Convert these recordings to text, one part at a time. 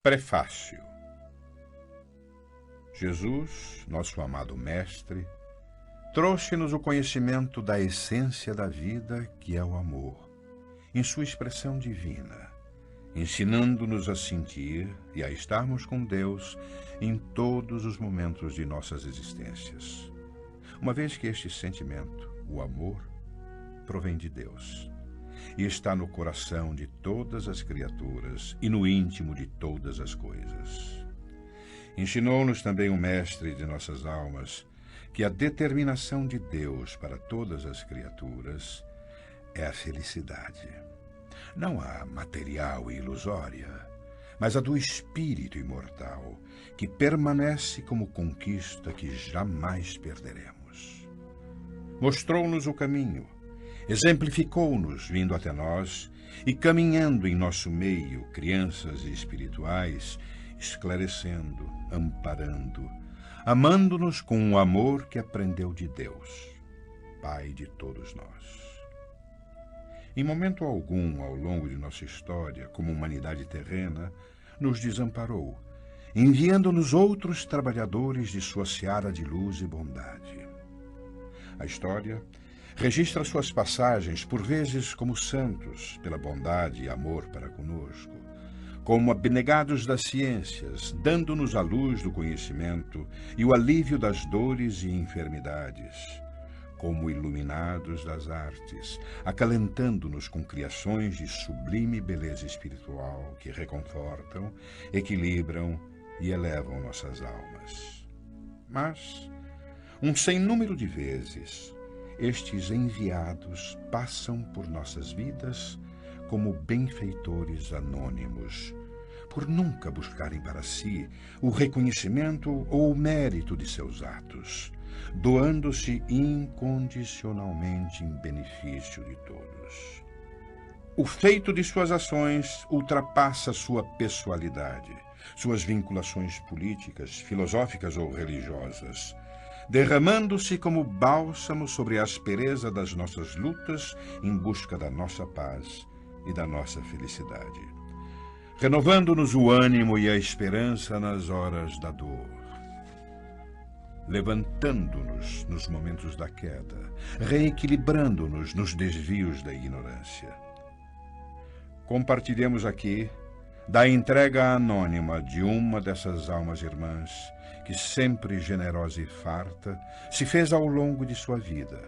Prefácio. Jesus, nosso amado Mestre, trouxe-nos o conhecimento da essência da vida, que é o amor, em sua expressão divina, ensinando-nos a sentir e a estarmos com Deus em todos os momentos de nossas existências, uma vez que este sentimento, o amor, provém de Deus e está no coração de todas as criaturas e no íntimo de todas as coisas. Ensinou-nos também o Mestre de nossas almas que a determinação de Deus para todas as criaturas é a felicidade, não a material e ilusória, mas a do espírito imortal, que permanece como conquista que jamais perderemos. Mostrou-nos o caminho, exemplificou-nos vindo até nós e caminhando em nosso meio crianças espirituais, esclarecendo, amparando, amando-nos com um amor que aprendeu de Deus, Pai de todos nós. Em momento algum ao longo de nossa história, como humanidade terrena, nos desamparou, enviando-nos outros trabalhadores de sua seara de luz e bondade. A história registra suas passagens, por vezes como santos, pela bondade e amor para conosco, como abnegados das ciências, dando-nos a luz do conhecimento e o alívio das dores e enfermidades, como iluminados das artes, acalentando-nos com criações de sublime beleza espiritual que reconfortam, equilibram e elevam nossas almas. Mas, um sem número de vezes, estes enviados passam por nossas vidas como benfeitores anônimos, por nunca buscarem para si o reconhecimento ou o mérito de seus atos, doando-se incondicionalmente em benefício de todos. O feito de suas ações ultrapassa sua pessoalidade, suas vinculações políticas, filosóficas ou religiosas, derramando-se como bálsamo sobre a aspereza das nossas lutas em busca da nossa paz e da nossa felicidade, renovando-nos o ânimo e a esperança nas horas da dor, levantando-nos nos momentos da queda, reequilibrando-nos nos desvios da ignorância. Compartilhemos aqui da entrega anônima de uma dessas almas irmãs que, sempre generosa e farta, se fez ao longo de sua vida,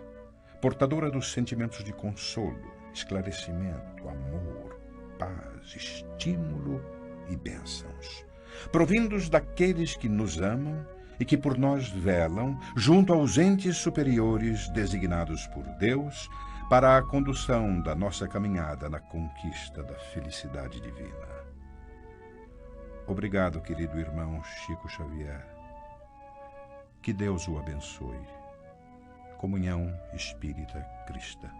portadora dos sentimentos de consolo, esclarecimento, amor, paz, estímulo e bênçãos, provindos daqueles que nos amam e que por nós velam junto aos entes superiores designados por Deus para a condução da nossa caminhada na conquista da felicidade divina. Obrigado, querido irmão Chico Xavier. Que Deus o abençoe. Comunhão Espírita Cristã.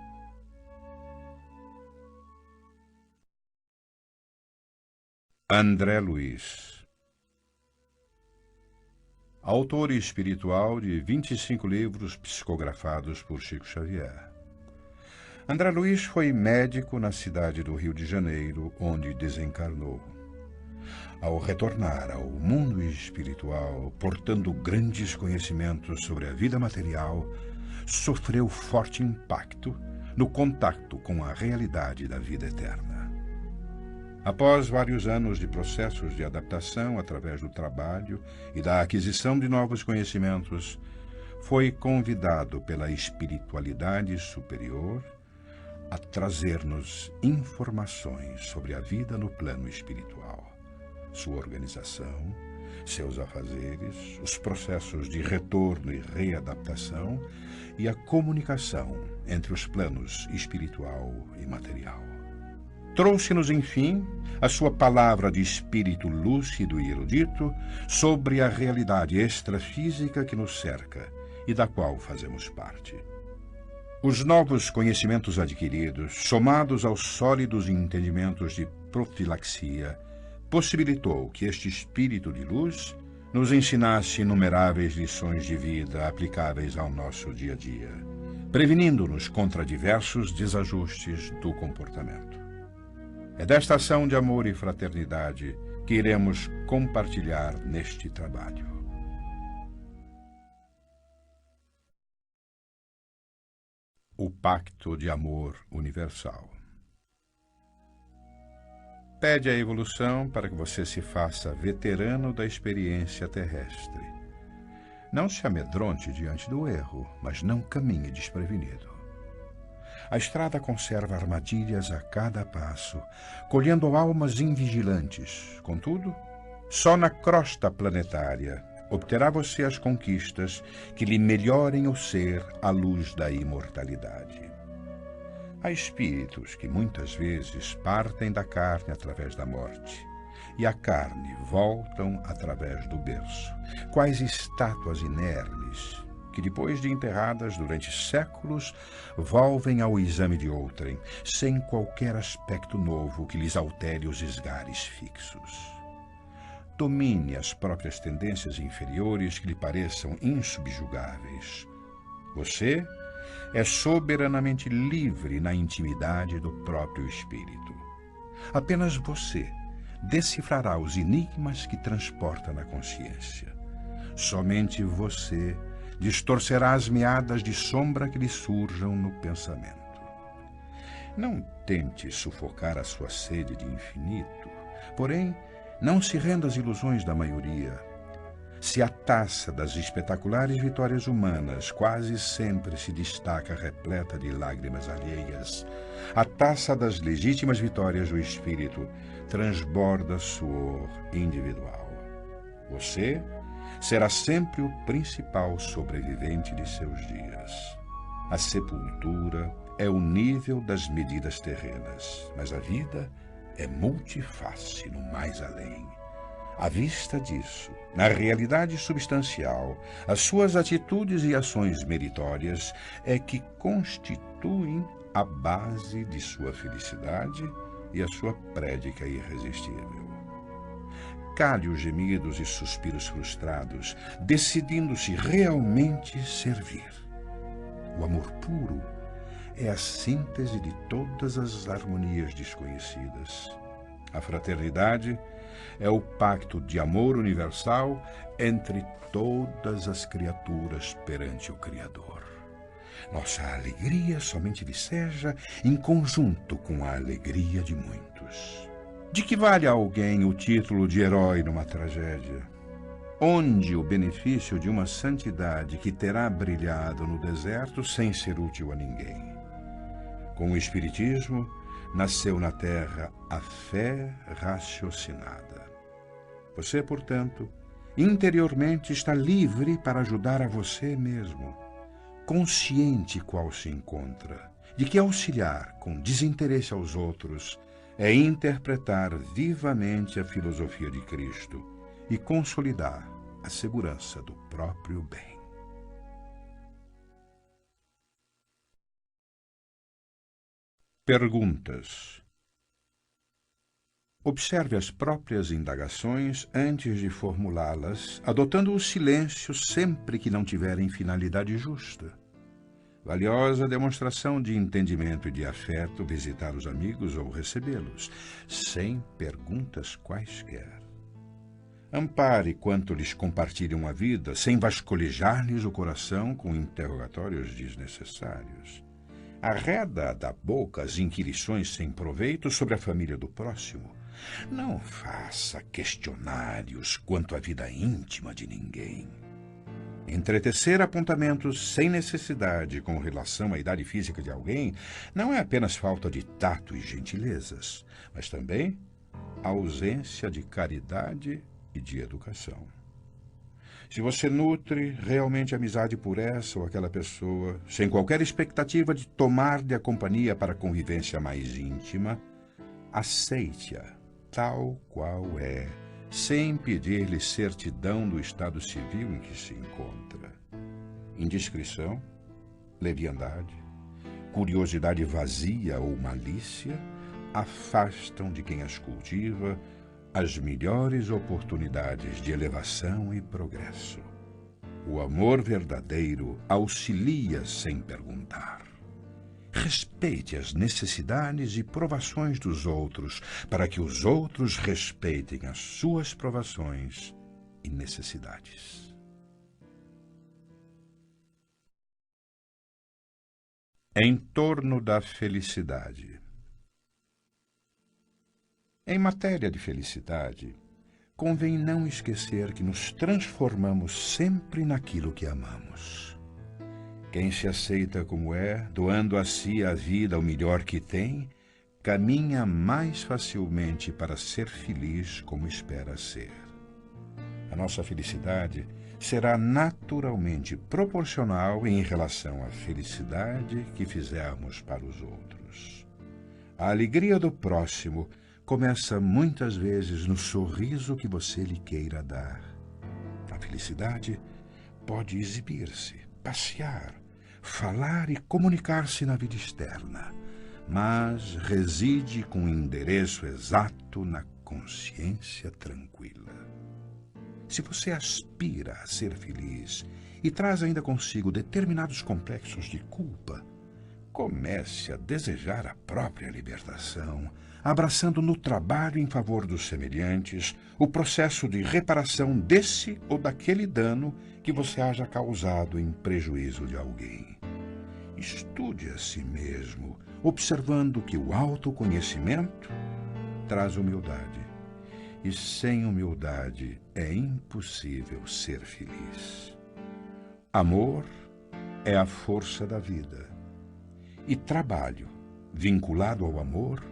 André Luiz, autor espiritual de 25 livros psicografados por Chico Xavier. André Luiz foi médico na cidade do Rio de Janeiro, onde desencarnou. Ao retornar ao mundo espiritual, portando grandes conhecimentos sobre a vida material, sofreu forte impacto no contato com a realidade da vida eterna. Após vários anos de processos de adaptação através do trabalho e da aquisição de novos conhecimentos, foi convidado pela espiritualidade superior a trazer-nos informações sobre a vida no plano espiritual, sua organização, seus afazeres, os processos de retorno e readaptação e a comunicação entre os planos espiritual e material. Trouxe-nos, enfim, a sua palavra de espírito lúcido e erudito sobre a realidade extrafísica que nos cerca e da qual fazemos parte. Os novos conhecimentos adquiridos, somados aos sólidos entendimentos de profilaxia, possibilitou que este espírito de luz nos ensinasse inumeráveis lições de vida aplicáveis ao nosso dia a dia, prevenindo-nos contra diversos desajustes do comportamento. É desta ação de amor e fraternidade que iremos compartilhar neste trabalho. O Pacto de Amor Universal. Pede a evolução para que você se faça veterano da experiência terrestre. Não se amedronte diante do erro, mas não caminhe desprevenido. A estrada conserva armadilhas a cada passo, colhendo almas invigilantes. Contudo, só na crosta planetária obterá você as conquistas que lhe melhorem o ser à luz da imortalidade. Há espíritos que muitas vezes partem da carne através da morte, e a carne voltam através do berço, quais estátuas inermes, que depois de enterradas durante séculos, volvem ao exame de outrem, sem qualquer aspecto novo que lhes altere os esgares fixos. Domine as próprias tendências inferiores que lhe pareçam insubjugáveis. Você é soberanamente livre na intimidade do próprio espírito. Apenas você decifrará os enigmas que transporta na consciência. Somente você distorcerá as meadas de sombra que lhe surjam no pensamento. Não tente sufocar a sua sede de infinito, porém, não se renda às ilusões da maioria. Se a taça das espetaculares vitórias humanas quase sempre se destaca repleta de lágrimas alheias, a taça das legítimas vitórias do espírito transborda suor individual. Você será sempre o principal sobrevivente de seus dias. A sepultura é o nível das medidas terrenas, mas a vida é multiface no mais além. À vista disso, na realidade substancial, as suas atitudes e ações meritórias é que constituem a base de sua felicidade e a sua prédica irresistível. Cale os gemidos e suspiros frustrados, decidindo-se realmente servir. O amor puro é a síntese de todas as harmonias desconhecidas. A fraternidade é o pacto de amor universal entre todas as criaturas perante o Criador. Nossa alegria somente viceja em conjunto com a alegria de muitos. De que vale a alguém o título de herói numa tragédia? Onde o benefício de uma santidade que terá brilhado no deserto sem ser útil a ninguém? Com o Espiritismo, nasceu na Terra a fé raciocinada. Você, portanto, interiormente está livre para ajudar a você mesmo, consciente qual se encontra, de que auxiliar com desinteresse aos outros é interpretar vivamente a filosofia de Cristo e consolidar a segurança do próprio bem. Perguntas. Observe as próprias indagações antes de formulá-las, adotando o silêncio sempre que não tiverem finalidade justa. Valiosa demonstração de entendimento e de afeto visitar os amigos ou recebê-los, sem perguntas quaisquer. Ampare quanto lhes compartilham a vida, sem vasculhejar-lhes o coração com interrogatórios desnecessários. Arreda da boca as inquirições sem proveito sobre a família do próximo. Não faça questionários quanto à vida íntima de ninguém. Entretecer apontamentos sem necessidade com relação à idade física de alguém não é apenas falta de tato e gentilezas, mas também ausência de caridade e de educação. Se você nutre realmente amizade por essa ou aquela pessoa, sem qualquer expectativa de tomar-lhe a companhia para a convivência mais íntima, aceite-a tal qual é, sem pedir-lhe certidão do estado civil em que se encontra. Indiscrição, leviandade, curiosidade vazia ou malícia afastam de quem as cultiva as melhores oportunidades de elevação e progresso. O amor verdadeiro auxilia sem perguntar. Respeite as necessidades e provações dos outros, para que os outros respeitem as suas provações e necessidades. Em torno da felicidade. Em matéria de felicidade, convém não esquecer que nos transformamos sempre naquilo que amamos. Quem se aceita como é, doando a si a vida o melhor que tem, caminha mais facilmente para ser feliz como espera ser. A nossa felicidade será naturalmente proporcional em relação à felicidade que fizermos para os outros. A alegria do próximo começa muitas vezes no sorriso que você lhe queira dar. A felicidade pode exibir-se, passear, falar e comunicar-se na vida externa, mas reside com o endereço exato na consciência tranquila. Se você aspira a ser feliz e traz ainda consigo determinados complexos de culpa, comece a desejar a própria libertação, abraçando no trabalho em favor dos semelhantes o processo de reparação desse ou daquele dano que você haja causado em prejuízo de alguém. Estude a si mesmo, observando que o autoconhecimento traz humildade. E sem humildade é impossível ser feliz. Amor é a força da vida. E trabalho, vinculado ao amor,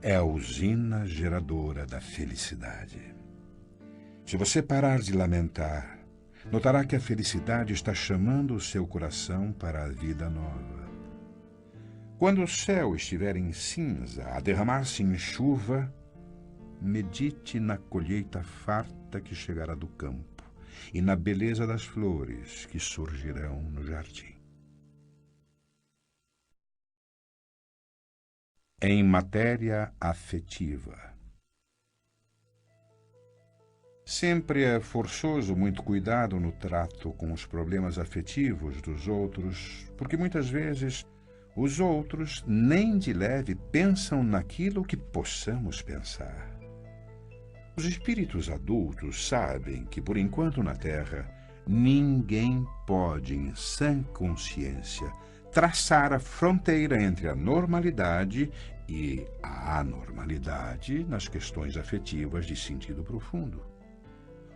é a usina geradora da felicidade. Se você parar de lamentar, notará que a felicidade está chamando o seu coração para a vida nova. Quando o céu estiver em cinza, a derramar-se em chuva, medite na colheita farta que chegará do campo e na beleza das flores que surgirão no jardim. Em matéria afetiva. Sempre é forçoso muito cuidado no trato com os problemas afetivos dos outros, porque muitas vezes os outros nem de leve pensam naquilo que possamos pensar. Os espíritos adultos sabem que, por enquanto na Terra, ninguém pode, em sã consciência, traçar a fronteira entre a normalidade e a anormalidade nas questões afetivas de sentido profundo.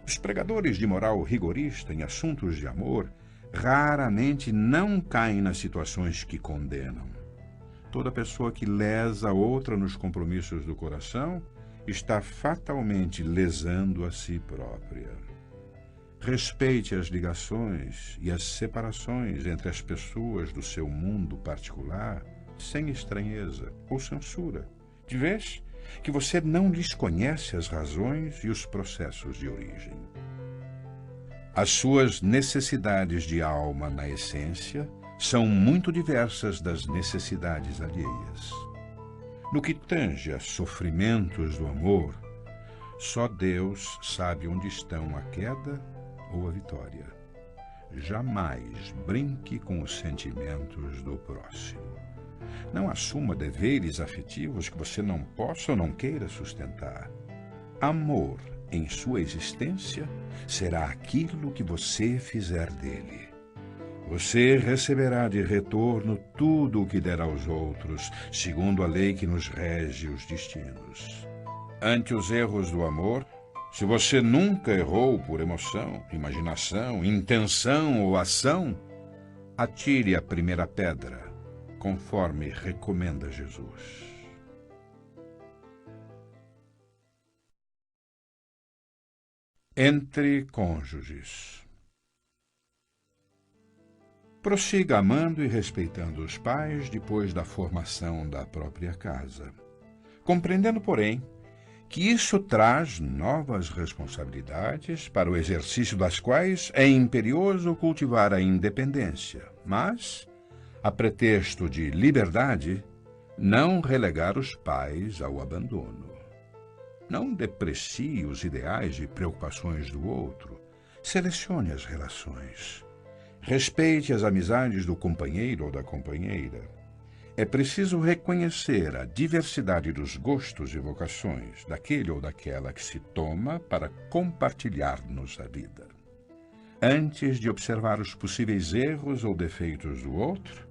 Os pregadores de moral rigorista em assuntos de amor raramente não caem nas situações que condenam. Toda pessoa que lesa outra nos compromissos do coração está fatalmente lesando a si própria. Respeite as ligações e as separações entre as pessoas do seu mundo particular sem estranheza ou censura, de vez que você não lhes conhece as razões e os processos de origem. As suas necessidades de alma, na essência, são muito diversas das necessidades alheias. No que tange a sofrimentos do amor, só Deus sabe onde estão a queda ou a vitória. Jamais brinque com os sentimentos do próximo. Não assuma deveres afetivos que você não possa ou não queira sustentar. Amor, em sua existência, será aquilo que você fizer dele. Você receberá de retorno tudo o que der aos outros, segundo a lei que nos rege os destinos. Ante os erros do amor, se você nunca errou por emoção, imaginação, intenção ou ação, atire a primeira pedra, conforme recomenda Jesus. Entre cônjuges. Prossiga amando e respeitando os pais depois da formação da própria casa, compreendendo, porém, que isso traz novas responsabilidades para o exercício das quais é imperioso cultivar a independência, mas, a pretexto de liberdade, não relegar os pais ao abandono. Não deprecie os ideais e preocupações do outro. Selecione as relações. Respeite as amizades do companheiro ou da companheira. É preciso reconhecer a diversidade dos gostos e vocações daquele ou daquela que se toma para compartilhar-nos a vida. Antes de observar os possíveis erros ou defeitos do outro,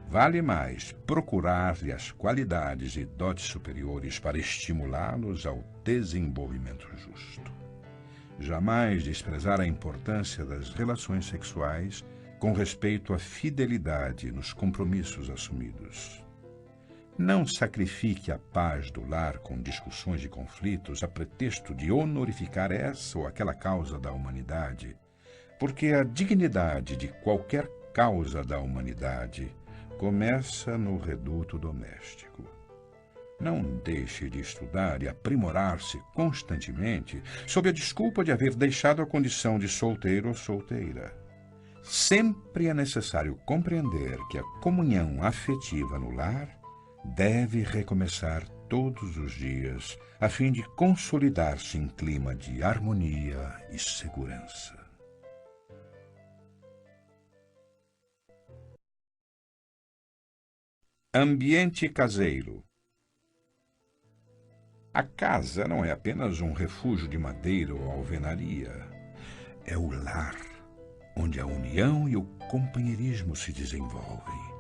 vale mais procurar-lhe as qualidades e dotes superiores para estimulá-los ao desenvolvimento justo. Jamais desprezar a importância das relações sexuais com respeito à fidelidade nos compromissos assumidos. Não sacrifique a paz do lar com discussões e conflitos a pretexto de honorificar essa ou aquela causa da humanidade, porque a dignidade de qualquer causa da humanidade começa no reduto doméstico. Não deixe de estudar e aprimorar-se constantemente sob a desculpa de haver deixado a condição de solteiro ou solteira. Sempre é necessário compreender que a comunhão afetiva no lar deve recomeçar todos os dias, a fim de consolidar-se em clima de harmonia e segurança. Ambiente caseiro. A casa não é apenas um refúgio de madeira ou alvenaria. É o lar, onde a união e o companheirismo se desenvolvem.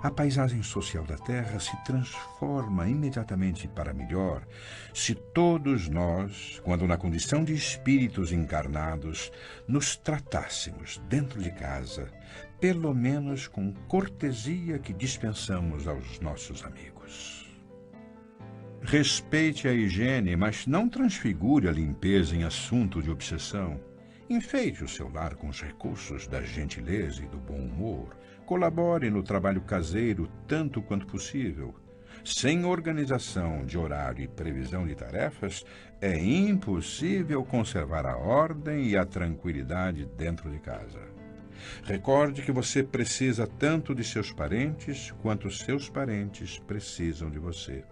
A paisagem social da Terra se transforma imediatamente para melhor se todos nós, quando na condição de espíritos encarnados, nos tratássemos dentro de casa, pelo menos com cortesia que dispensamos aos nossos amigos. Respeite a higiene, mas não transfigure a limpeza em assunto de obsessão. Enfeite o seu lar com os recursos da gentileza e do bom humor. Colabore no trabalho caseiro tanto quanto possível. Sem organização de horário e previsão de tarefas, é impossível conservar a ordem e a tranquilidade dentro de casa. Recorde que você precisa tanto de seus parentes quanto seus parentes precisam de você.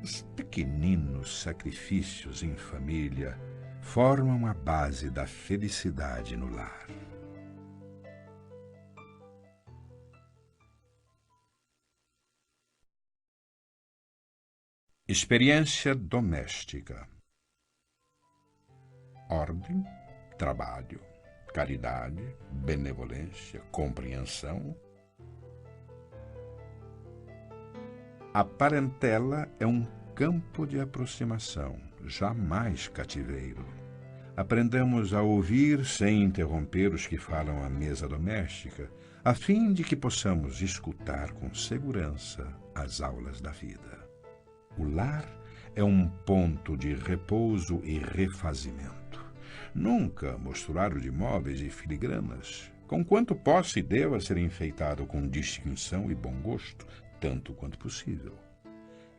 Os pequeninos sacrifícios em família formam a base da felicidade no lar. Experiência doméstica. Ordem, trabalho, caridade, benevolência, compreensão. A parentela é um campo de aproximação, jamais cativeiro. Aprendamos a ouvir sem interromper os que falam à mesa doméstica, a fim de que possamos escutar com segurança as aulas da vida. O lar é um ponto de repouso e refazimento. Nunca mostruário de móveis e filigranas, conquanto possa e deva ser enfeitado com distinção e bom gosto, tanto quanto possível.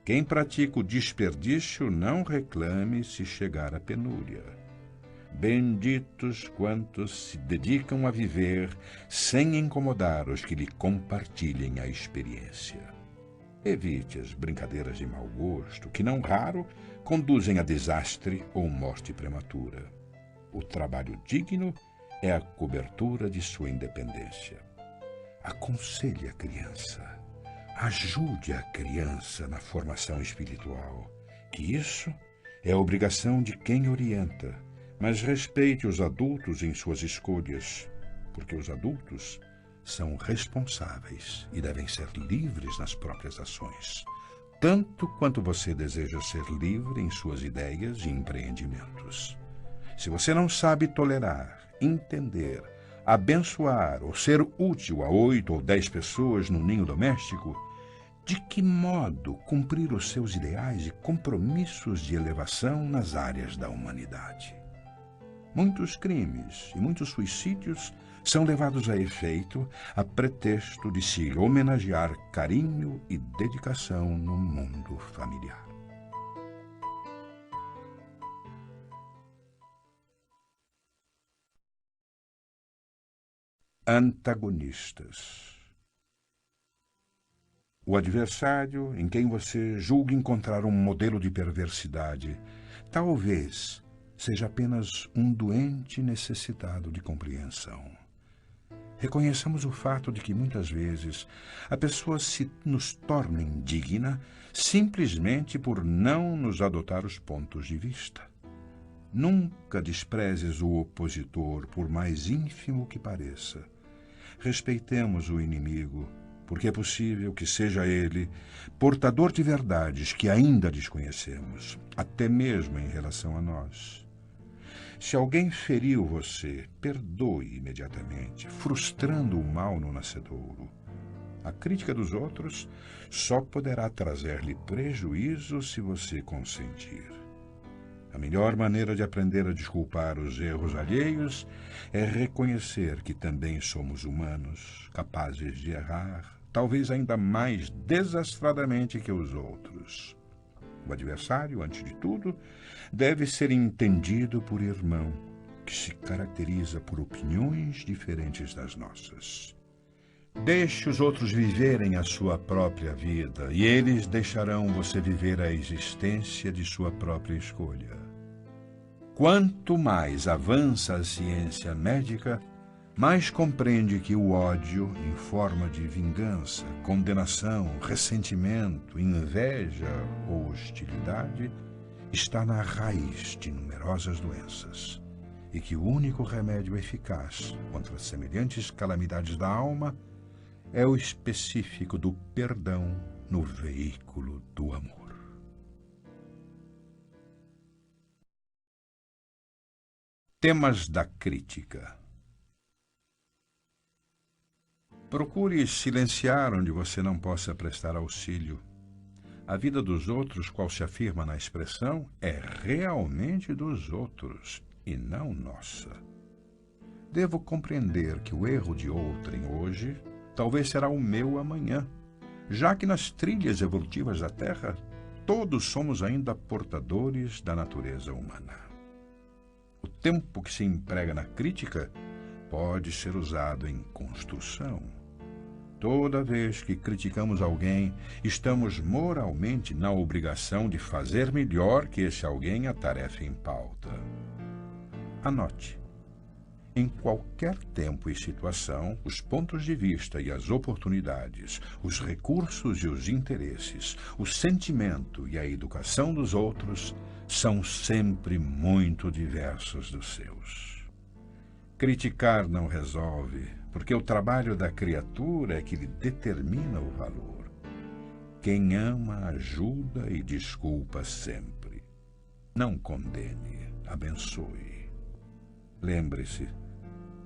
Quem pratica o desperdício não reclame se chegar à penúria. Benditos quantos se dedicam a viver sem incomodar os que lhe compartilhem a experiência. Evite as brincadeiras de mau gosto, que não raro conduzem a desastre ou morte prematura. O trabalho digno é a cobertura de sua independência. Aconselhe a criança. Ajude a criança na formação espiritual, que isso é a obrigação de quem orienta, mas respeite os adultos em suas escolhas, porque os adultos são responsáveis e devem ser livres nas próprias ações, tanto quanto você deseja ser livre em suas ideias e empreendimentos. Se você não sabe tolerar, entender, abençoar ou ser útil a 8 ou 10 pessoas no ninho doméstico, de que modo cumprir os seus ideais e compromissos de elevação nas áreas da humanidade? Muitos crimes e muitos suicídios são levados a efeito a pretexto de se homenagear carinho e dedicação no mundo familiar. Antagonistas. O adversário, em quem você julga encontrar um modelo de perversidade, talvez seja apenas um doente necessitado de compreensão. reconheçamos o fato de que muitas vezes a pessoa se nos torna indigna simplesmente por não nos adotar os pontos de vista. Nunca desprezes o opositor, por mais ínfimo que pareça. Respeitemos o inimigo, porque é possível que seja ele portador de verdades que ainda desconhecemos, até mesmo em relação a nós. Se alguém feriu você, perdoe imediatamente, frustrando o mal no nascedouro. A crítica dos outros só poderá trazer-lhe prejuízo se você consentir. A melhor maneira de aprender a desculpar os erros alheios é reconhecer que também somos humanos, capazes de errar, talvez ainda mais desastradamente que os outros. O adversário, antes de tudo, deve ser entendido por irmão, que se caracteriza por opiniões diferentes das nossas. Deixe os outros viverem a sua própria vida, e eles deixarão você viver a existência de sua própria escolha. Quanto mais avança a ciência médica, mais compreende que o ódio, em forma de vingança, condenação, ressentimento, inveja ou hostilidade, está na raiz de numerosas doenças, e que o único remédio eficaz contra semelhantes calamidades da alma é o específico do perdão no veículo do amor. Temas da crítica. Procure silenciar onde você não possa prestar auxílio. A vida dos outros, qual se afirma na expressão, é realmente dos outros e não nossa. Devo compreender que o erro de outrem hoje talvez será o meu amanhã, já que nas trilhas evolutivas da Terra todos somos ainda portadores da natureza humana. O tempo que se emprega na crítica pode ser usado em construção. Toda vez que criticamos alguém, estamos moralmente na obrigação de fazer melhor que esse alguém a tarefa em pauta. Anote. Em qualquer tempo e situação, os pontos de vista e as oportunidades, os recursos e os interesses, o sentimento e a educação dos outros são sempre muito diversos dos seus. Criticar não resolve, porque o trabalho da criatura é que lhe determina o valor. Quem ama, ajuda e desculpa sempre. Não condene, abençoe. Lembre-se,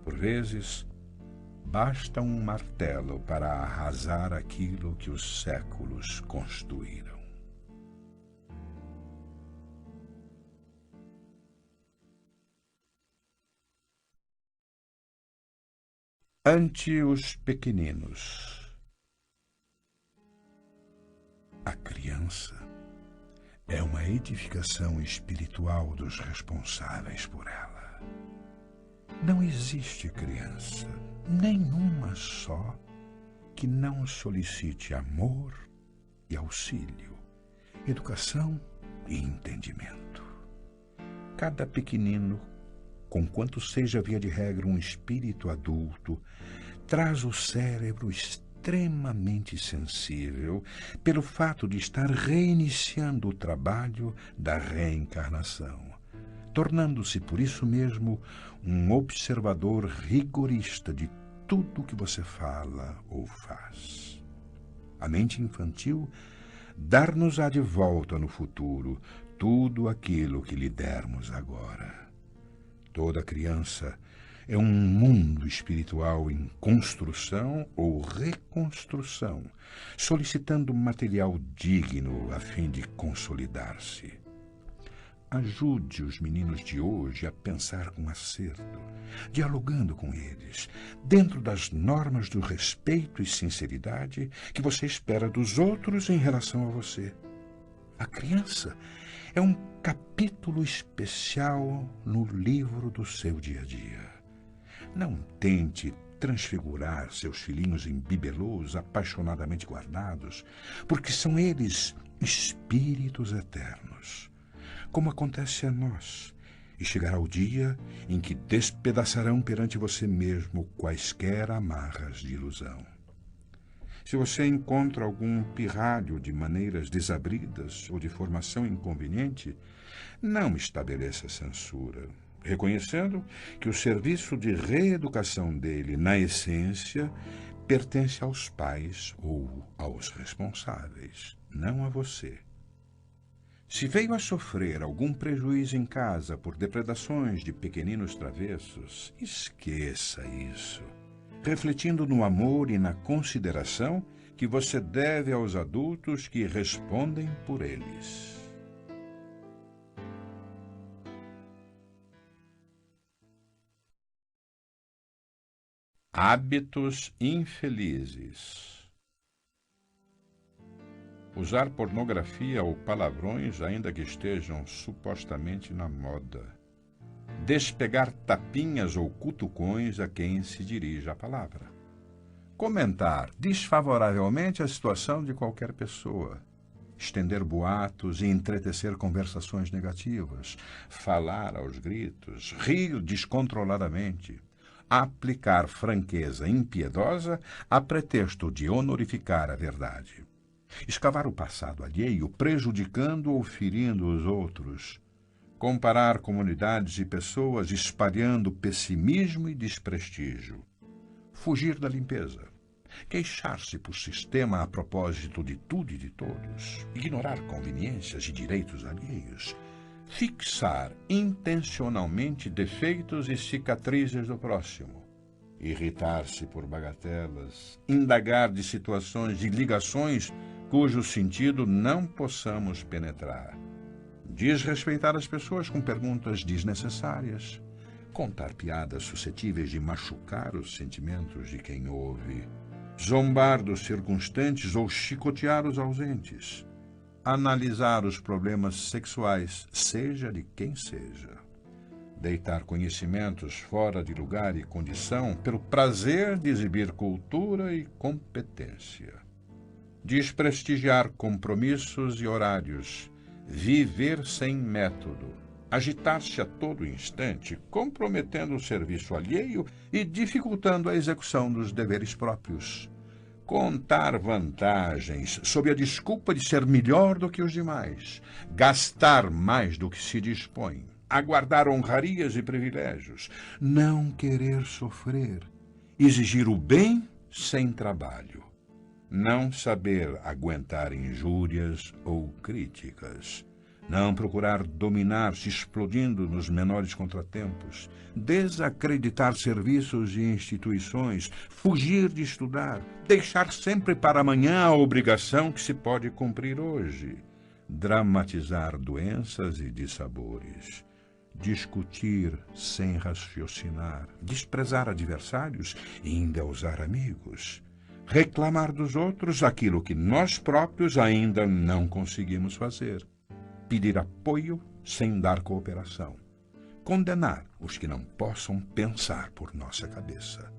por vezes, basta um martelo para arrasar aquilo que os séculos construíram. Ante os pequeninos. A criança é uma edificação espiritual dos responsáveis por ela. Não existe criança, nenhuma só, que não solicite amor e auxílio, educação e entendimento. Cada pequenino, conquanto seja via de regra um espírito adulto, traz o cérebro extremamente sensível pelo fato de estar reiniciando o trabalho da reencarnação, tornando-se por isso mesmo um observador rigorista de tudo que você fala ou faz. A mente infantil dar-nos-á de volta no futuro tudo aquilo que lhe dermos agora. Toda criança é um mundo espiritual em construção ou reconstrução, solicitando material digno a fim de consolidar-se. Ajude os meninos de hoje a pensar com acerto, dialogando com eles, dentro das normas do respeito e sinceridade que você espera dos outros em relação a você. A criança é um capítulo especial no livro do seu dia a dia. Não tente transfigurar seus filhinhos em bibelôs apaixonadamente guardados, porque são eles espíritos eternos. Como acontece a nós, E chegará o dia em que despedaçarão perante você mesmo quaisquer amarras de ilusão. Se você encontra algum pirralho de maneiras desabridas ou de formação inconveniente, não estabeleça censura, reconhecendo que o serviço de reeducação dele, na essência, pertence aos pais ou aos responsáveis, não a você. Se veio a sofrer algum prejuízo em casa por depredações de pequeninos travessos, esqueça isso, refletindo no amor e na consideração que você deve aos adultos que respondem por eles. Hábitos infelizes. Usar pornografia ou palavrões, ainda que estejam supostamente na moda. Despegar tapinhas ou cutucões a quem se dirige a palavra. Comentar desfavoravelmente a situação de qualquer pessoa. Estender boatos e entretecer conversações negativas. Falar aos gritos. Rir descontroladamente. Aplicar franqueza impiedosa a pretexto de honorificar a verdade. Escavar o passado alheio, prejudicando ou ferindo os outros. Comparar comunidades e pessoas, espalhando pessimismo e desprestígio. Fugir da limpeza. Queixar-se por sistema a propósito de tudo e de todos. Ignorar conveniências e direitos alheios. Fixar intencionalmente defeitos e cicatrizes do próximo. Irritar-se por bagatelas. Indagar de situações e ligações cujo sentido não possamos penetrar. Desrespeitar as pessoas com perguntas desnecessárias. Contar piadas suscetíveis de machucar os sentimentos de quem ouve. Zombar dos circunstantes ou chicotear os ausentes. Analisar os problemas sexuais, seja de quem seja. Deitar conhecimentos fora de lugar e condição pelo prazer de exibir cultura e competência. Desprestigiar compromissos e horários. Viver sem método. Agitar-se a todo instante, comprometendo o serviço alheio e dificultando a execução dos deveres próprios. Contar vantagens sob a desculpa de ser melhor do que os demais. Gastar mais do que se dispõe. Aguardar honrarias e privilégios. Não querer sofrer. Exigir o bem sem trabalho. Não saber aguentar injúrias ou críticas. Não procurar dominar-se explodindo nos menores contratempos. Desacreditar serviços e instituições. Fugir de estudar. Deixar sempre para amanhã a obrigação que se pode cumprir hoje. Dramatizar doenças e dissabores. Discutir sem raciocinar. Desprezar adversários e endeusar amigos. Reclamar dos outros aquilo que nós próprios ainda não conseguimos fazer. Pedir apoio sem dar cooperação. Condenar os que não possam pensar por nossa cabeça.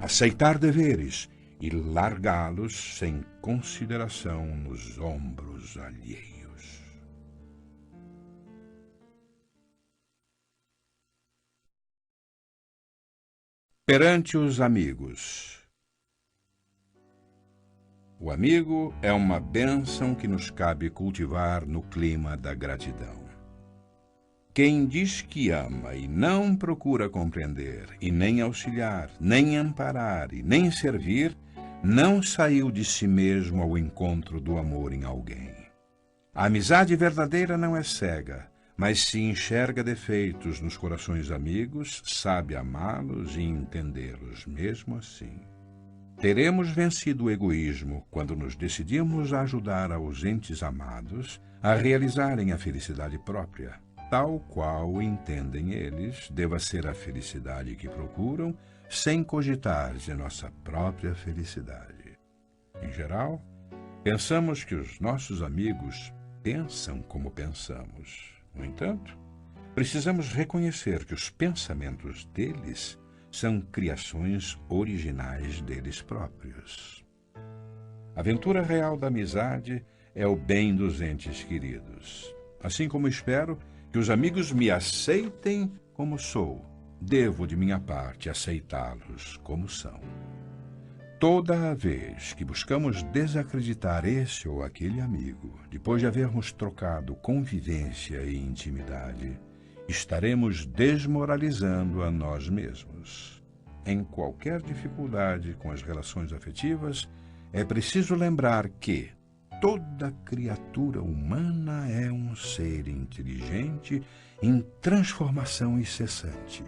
Aceitar deveres e largá-los sem consideração nos ombros alheios. Perante os amigos. O amigo é uma bênção que nos cabe cultivar no clima da gratidão. Quem diz que ama e não procura compreender, e nem auxiliar, nem amparar e nem servir, não saiu de si mesmo ao encontro do amor em alguém. A amizade verdadeira não é cega, mas se enxerga defeitos nos corações amigos, sabe amá-los e entendê-los mesmo assim. Teremos vencido o egoísmo quando nos decidimos a ajudar aos entes amados a realizarem a felicidade própria, tal qual entendem eles deva ser a felicidade que procuram, sem cogitar de nossa própria felicidade. Em geral, pensamos que os nossos amigos pensam como pensamos. No entanto, precisamos reconhecer que os pensamentos deles são criações originais deles próprios. A aventura real da amizade é o bem dos entes queridos. Assim como espero Que os amigos me aceitem como sou. Devo, de minha parte, aceitá-los como são. Toda a vez que buscamos desacreditar esse ou aquele amigo, depois de havermos trocado convivência e intimidade, estaremos desmoralizando a nós mesmos. Em qualquer dificuldade com as relações afetivas, é preciso lembrar que toda criatura humana é um ser inteligente em transformação incessante.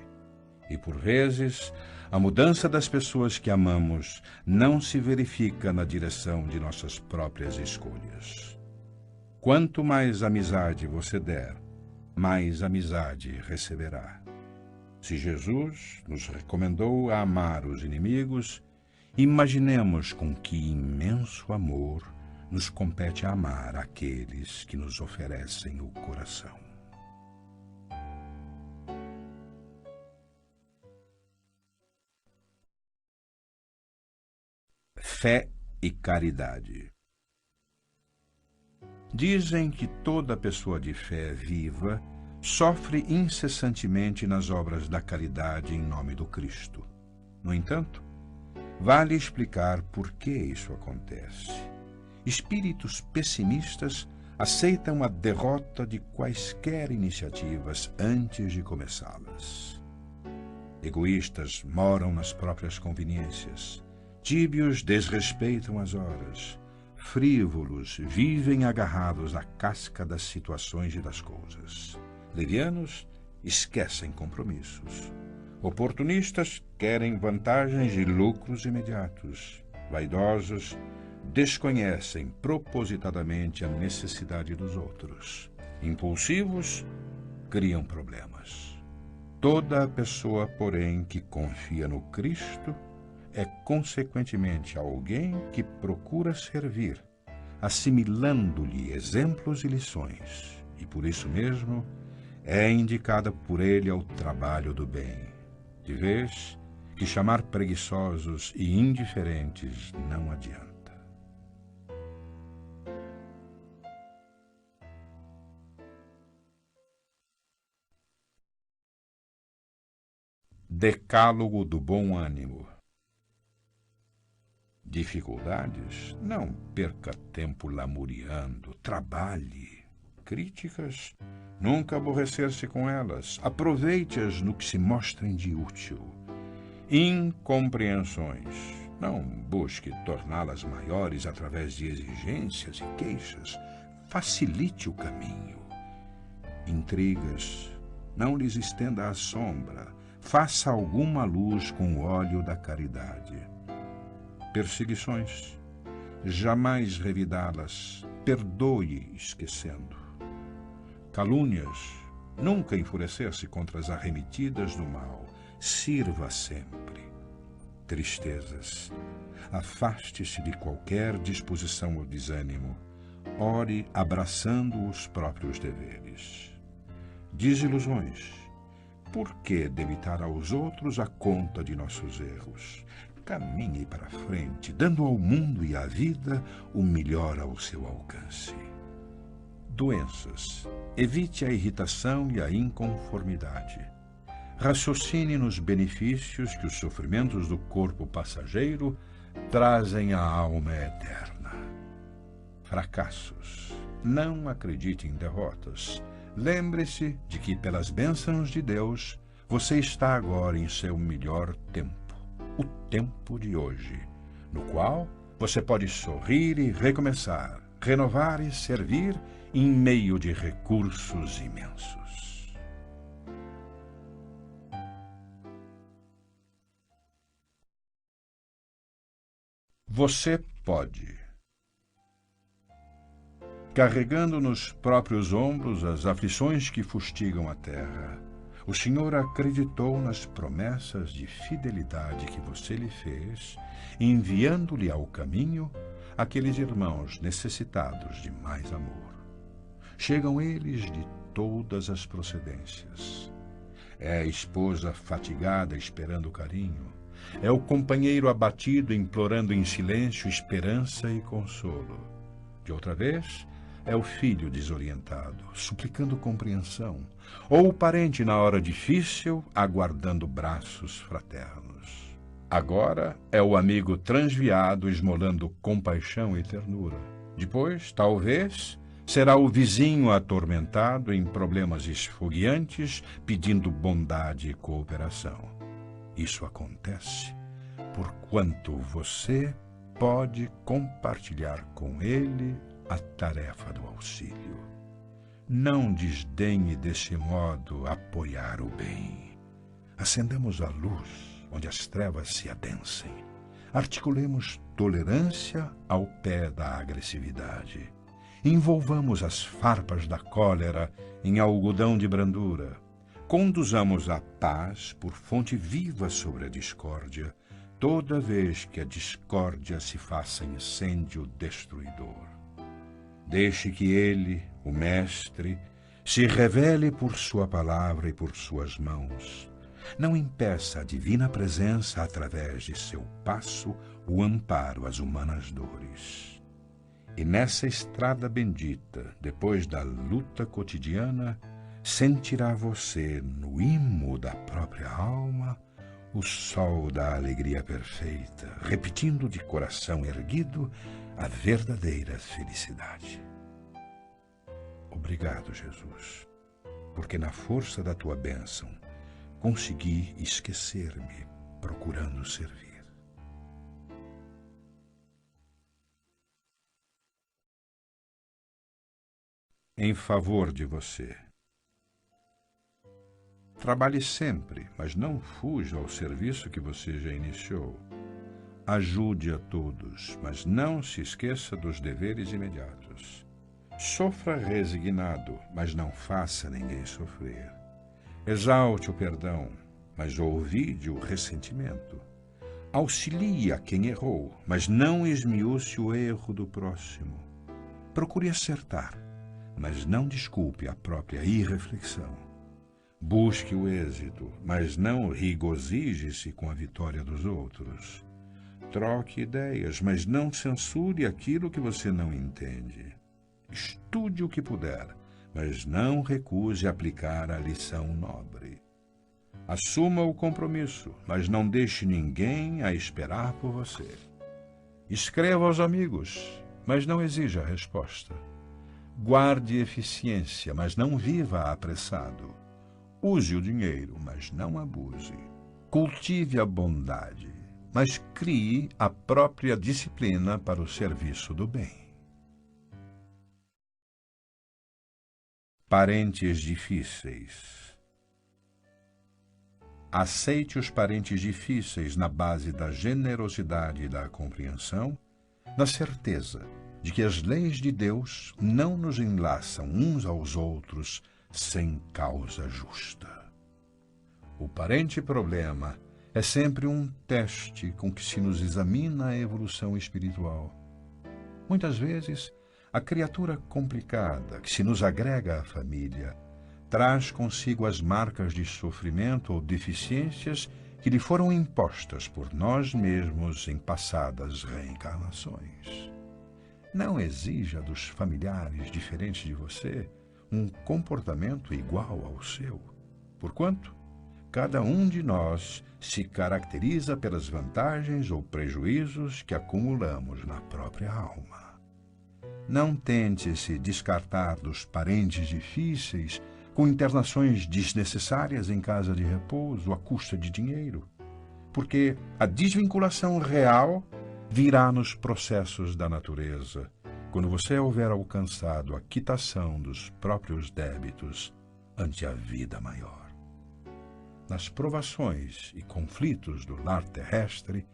E, por vezes, a mudança das pessoas que amamos não se verifica na direção de nossas próprias escolhas. Quanto mais amizade você der, mais amizade receberá. Se Jesus nos recomendou a amar os inimigos, imaginemos com que imenso amor nos compete amar aqueles que nos oferecem o coração. Fé e caridade. Dizem que toda pessoa de fé viva sofre incessantemente nas obras da caridade em nome do Cristo. No entanto, vale explicar por que isso acontece. Espíritos pessimistas aceitam a derrota de quaisquer iniciativas antes de começá-las. Egoístas moram nas próprias conveniências. Tíbios desrespeitam as horas. Frívolos vivem agarrados à casca das situações e das coisas. Levianos esquecem compromissos. Oportunistas querem vantagens e lucros imediatos. Vaidosos desconhecem propositadamente a necessidade dos outros. Impulsivos criam problemas. Toda pessoa, porém, que confia no Cristo é, consequentemente, alguém que procura servir, assimilando-lhe exemplos e lições, e por isso mesmo é indicada por ele ao trabalho do bem, de vez que chamar preguiçosos e indiferentes não adianta. Decálogo do bom ânimo. Dificuldades? Não perca tempo lamuriando, trabalhe. Críticas? Nunca aborrecer-se com elas. Aproveite-as no que se mostrem de útil. Incompreensões? Não busque torná-las maiores através de exigências e queixas. Facilite o caminho. Intrigas? Não lhes estenda a sombra. Faça alguma luz com o óleo da caridade. Perseguições? Jamais revidá-las. Perdoe esquecendo. Calúnias? Nunca enfurecer-se contra as arremetidas do mal. Sirva sempre. Tristezas? Afaste-se de qualquer disposição ao desânimo. Ore abraçando os próprios deveres. Desilusões? Por que debitar aos outros a conta de nossos erros? Caminhe para frente, dando ao mundo e à vida o melhor ao seu alcance. Doenças. Evite a irritação e a inconformidade. Raciocine nos benefícios que os sofrimentos do corpo passageiro trazem à alma eterna. Fracassos. Não acredite em derrotas. Lembre-se de que, pelas bênçãos de Deus, você está agora em seu melhor tempo. O tempo de hoje, no qual você pode sorrir e recomeçar, renovar e servir em meio de recursos imensos. Você pode. Carregando nos próprios ombros as aflições que fustigam a terra, o Senhor acreditou nas promessas de fidelidade que você lhe fez, enviando-lhe ao caminho aqueles irmãos necessitados de mais amor. Chegam eles de todas as procedências. É a esposa fatigada esperando carinho. É o companheiro abatido implorando em silêncio esperança e consolo. De outra vez, é o filho desorientado, suplicando compreensão, ou o parente na hora difícil, aguardando braços fraternos. Agora é o amigo transviado, esmolando compaixão e ternura. Depois, talvez, será o vizinho atormentado em problemas esfogueantes, pedindo bondade e cooperação. Isso acontece porquanto você pode compartilhar com ele a tarefa do auxílio. Não desdenhe desse modo apoiar o bem. Acendamos a luz onde as trevas se adensem. Articulemos tolerância ao pé da agressividade. Envolvamos as farpas da cólera em algodão de brandura. Conduzamos a paz por fonte viva sobre a discórdia, toda vez que a discórdia se faça incêndio destruidor. Deixe que ele, o Mestre, se revele por sua palavra e por suas mãos. Não impeça a divina presença através de seu passo o amparo às humanas dores. E nessa estrada bendita, depois da luta cotidiana, sentirá você, no imo da própria alma, o sol da alegria perfeita, repetindo de coração erguido a verdadeira felicidade. Obrigado, Jesus, porque na força da tua bênção consegui esquecer-me procurando servir. Em favor de você. Trabalhe sempre, mas não fuja ao serviço que você já iniciou. Ajude a todos, mas não se esqueça dos deveres imediatos. Sofra resignado, mas não faça ninguém sofrer. Exalte o perdão, mas ouvide o ressentimento. Auxilie a quem errou, mas não esmiúce o erro do próximo. Procure acertar, mas não desculpe a própria irreflexão. Busque o êxito, mas não regozije-se com a vitória dos outros. Troque ideias, mas não censure aquilo que você não entende. Estude o que puder, mas não recuse aplicar a lição nobre. Assuma o compromisso, mas não deixe ninguém a esperar por você. Escreva aos amigos, mas não exija a resposta. Guarde eficiência, mas não viva apressado. Use o dinheiro, mas não abuse. Cultive a bondade, mas crie a própria disciplina para o serviço do bem. Parentes difíceis. Aceite os parentes difíceis na base da generosidade e da compreensão, na certeza de que as leis de Deus não nos enlaçam uns aos outros sem causa justa. O parente problema é sempre um teste com que se nos examina a evolução espiritual. Muitas vezes, a criatura complicada que se nos agrega à família traz consigo as marcas de sofrimento ou deficiências que lhe foram impostas por nós mesmos em passadas reencarnações. Não exija dos familiares diferentes de você um comportamento igual ao seu, porquanto cada um de nós se caracteriza pelas vantagens ou prejuízos que acumulamos na própria alma. Não tente se descartar dos parentes difíceis com internações desnecessárias em casa de repouso à custa de dinheiro, porque a desvinculação real virá nos processos da natureza, quando você houver alcançado a quitação dos próprios débitos ante a vida maior. Nas provações e conflitos do lar terrestre,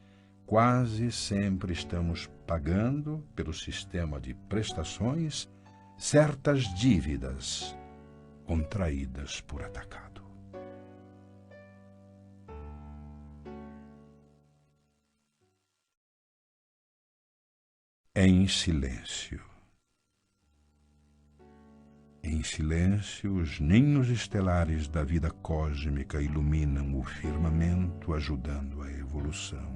quase sempre estamos pagando, pelo sistema de prestações, certas dívidas contraídas por atacado. Em silêncio. Em silêncio, os ninhos estelares da vida cósmica iluminam o firmamento, ajudando a evolução.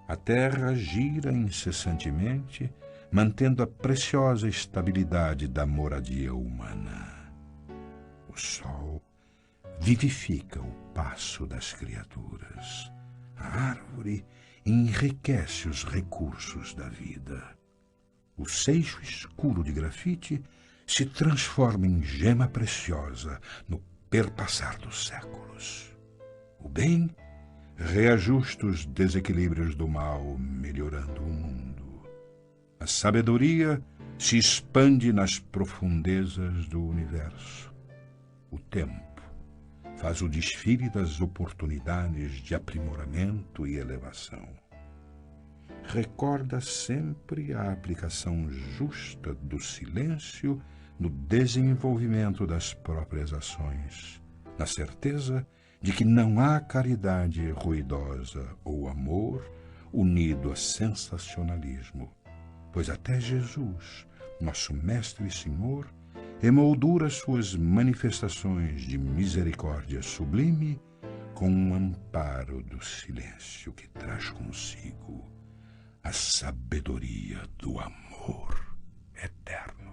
A Terra gira incessantemente, mantendo a preciosa estabilidade da moradia humana. O sol vivifica o passo das criaturas. A árvore enriquece os recursos da vida. O seixo escuro de grafite se transforma em gema preciosa no perpassar dos séculos. O bem reajusta os desequilíbrios do mal, melhorando o mundo. A sabedoria se expande nas profundezas do universo. O tempo faz o desfile das oportunidades de aprimoramento e elevação. Recorda sempre a aplicação justa do silêncio no desenvolvimento das próprias ações, na certeza de que não há caridade ruidosa ou amor unido a sensacionalismo, pois até Jesus, nosso Mestre e Senhor, emoldura suas manifestações de misericórdia sublime com um amparo do silêncio que traz consigo a sabedoria do amor eterno.